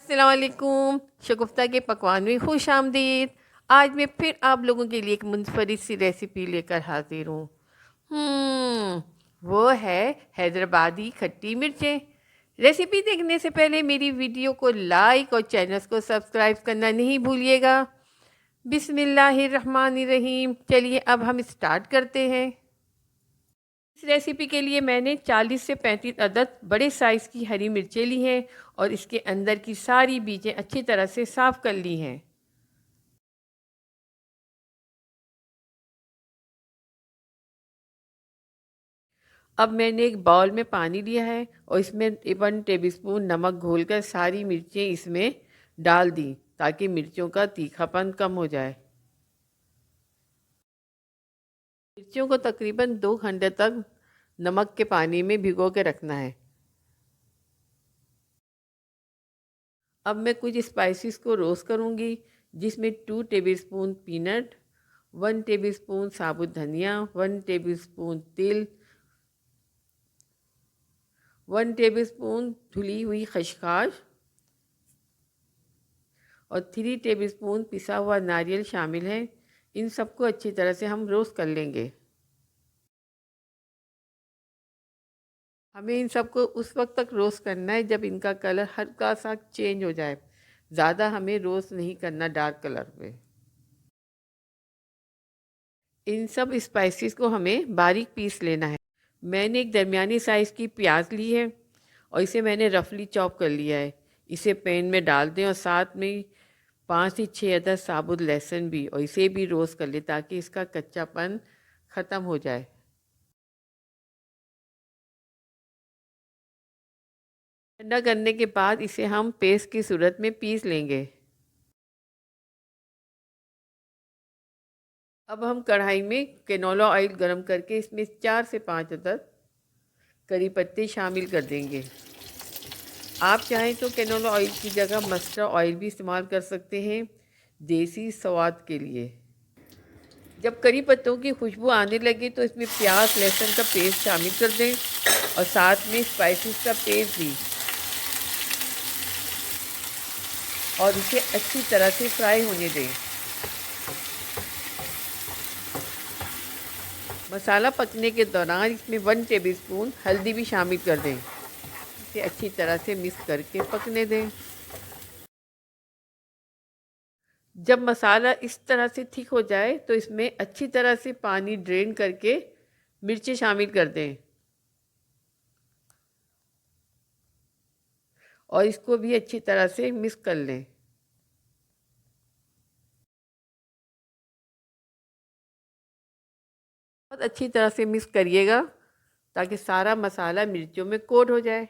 अस्सलाम वालेकुम। शगुफ्ता के पकवान में खुश आमदीद। आज मैं फिर आप लोगों के लिए एक मुनफरिद सी रेसिपी लेकर हाजिर हूँ। वो है हैदराबादी खट्टी मिर्चें। रेसिपी देखने से पहले मेरी वीडियो को लाइक और चैनल को सब्सक्राइब करना नहीं भूलिएगा। बिस्मिल्लाहिर्रहमानिर्रहीम। चलिए अब हम स्टार्ट करते हैं। इस रेसिपी के लिए मैंने 40 से 35 अदद बड़े साइज़ की हरी मिर्चें ली हैं और इसके अंदर की सारी बीजें अच्छी तरह से साफ़ कर ली हैं। अब मैंने एक बाउल में पानी लिया है और इसमें 1 टेबलस्पून नमक घोलकर सारी मिर्चें इसमें डाल दी ताकि मिर्चों का तीखापन कम हो जाए। मिर्चों को तकरीबन 2 घंटे तक नमक के पानी में भिगो के रखना है। अब मैं कुछ स्पाइसेस को रोस्ट करूँगी, जिसमें 2 टेबलस्पून पीनट, 1 टेबलस्पून साबुत धनिया, 1 टेबलस्पून तिल, 1 टेबलस्पून धुली हुई खसखस और 3 टेबलस्पून पिसा हुआ नारियल शामिल है। इन सबको अच्छी तरह से हम रोस्ट कर लेंगे। हमें इन सबको उस वक्त तक रोस्ट करना है जब इनका कलर हल्का सा चेंज हो जाए। ज़्यादा हमें रोस्ट नहीं करना डार्क कलर पे। इन सब स्पाइसेस को हमें बारीक पीस लेना है। मैंने एक दरमियानी साइज़ की प्याज ली है और इसे मैंने रफली चॉप कर लिया है। इसे पैन में डाल दें और साथ में 5 से 6 अदद साबुत लहसुन भी, और इसे भी रोस्ट कर लें ताकि इसका कच्चापन ख़त्म हो जाए। ठंडा करने के बाद इसे हम पेस्ट की सूरत में पीस लेंगे। अब हम कढ़ाई में कैनोला ऑयल गरम करके इसमें 4 से 5 अदद करी पत्ते शामिल कर देंगे। आप चाहें तो कैनोला ऑयल की जगह मस्टर्ड ऑयल भी इस्तेमाल कर सकते हैं देसी स्वाद के लिए। जब करी पत्तों की खुशबू आने लगे तो इसमें प्याज लहसुन का पेस्ट शामिल कर दें और साथ में स्पाइसेस का पेस्ट भी, और इसे अच्छी तरह से फ्राई होने दें। मसाला पकने के दौरान इसमें 1 टेबलस्पून हल्दी भी शामिल कर दें। इसे अच्छी तरह से मिक्स करके पकने दें। जब मसाला इस तरह से थिक हो जाए तो इसमें अच्छी तरह से पानी ड्रेन करके मिर्चें शामिल कर दें और इसको भी अच्छी तरह से मिक्स कर लें। बहुत अच्छी तरह से मिक्स करिएगा ताकि सारा मसाला मिर्चों में कोट हो जाए।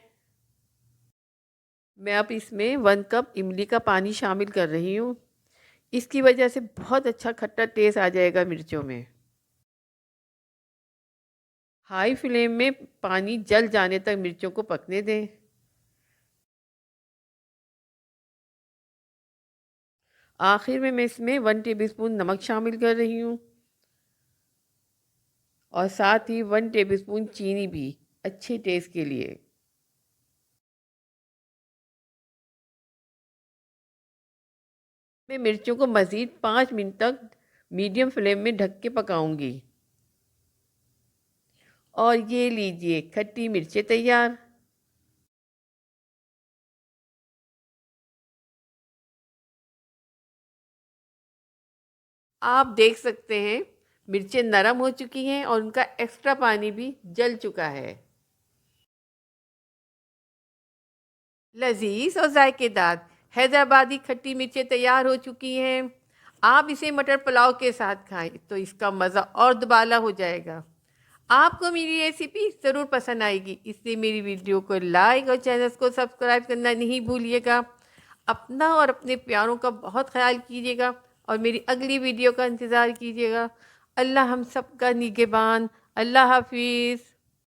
मैं अब इसमें 1 कप इमली का पानी शामिल कर रही हूँ। इसकी वजह से बहुत अच्छा खट्टा टेस्ट आ जाएगा मिर्चों में। हाई फ्लेम में पानी जल जाने तक मिर्चों को पकने दें। आखिर में मैं इसमें 1 टेबलस्पून नमक शामिल कर रही हूँ और साथ ही 1 टेबलस्पून चीनी भी, अच्छे टेस्ट के लिए। मैं मिर्चों को मज़ीद 5 मिनट तक मीडियम फ्लेम में ढक के पकाऊंगी। और ये लीजिए खट्टी मिर्चें तैयार। आप देख सकते हैं मिर्चें नरम हो चुकी हैं और उनका एक्स्ट्रा पानी भी जल चुका है। लजीज और जायकेदार हैदराबादी खट्टी मिर्चें तैयार हो चुकी हैं। आप इसे मटर पुलाव के साथ खाएं तो इसका मज़ा और दुबाला हो जाएगा। आपको मेरी रेसिपी ज़रूर पसंद आएगी, इसलिए मेरी वीडियो को लाइक और चैनल को सब्सक्राइब करना नहीं भूलिएगा। अपना और अपने प्यारों का बहुत ख्याल कीजिएगा और मेरी अगली वीडियो का इंतज़ार कीजिएगा। अल्लाह हम सब का निगहबान। अल्लाह हाफिज़।